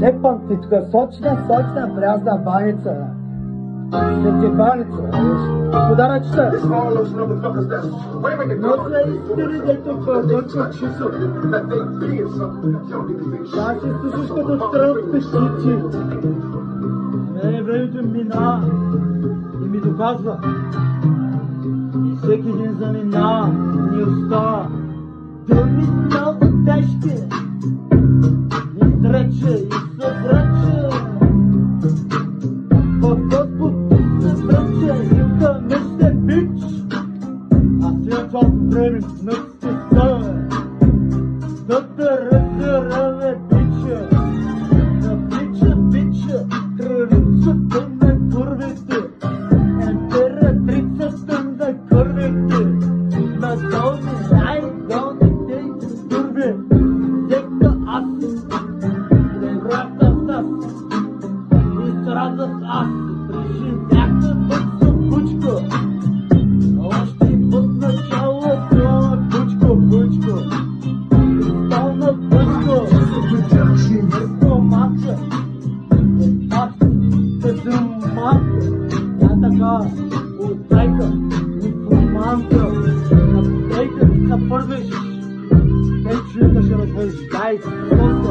Степан ти тук сочна празна баница. Сетибаница, подаръчета. Но за истини, дето пълдъчва чисо. Да си слушаш като стръв пещици. Мене времето мина и ми доказва. И всеки ден замина ни остава. Думи много тежки. Изрече и съврече. В Господ се връче, викаме се бич. А след това време на стъпваме. Да те разираме, биче. На бича, кралицата на курвите. Императрицата на курвите. На най-долните турби. Секта аз. Преврата с нас. И страда с аз. Преживяха бъдсо кучко. Още път начало това бучко. Кристална бъчко. Мъртво мача. Като малко. Я така оттайка информанта. Наптейка ти се първиш. Те човека ще развеждай. Просто.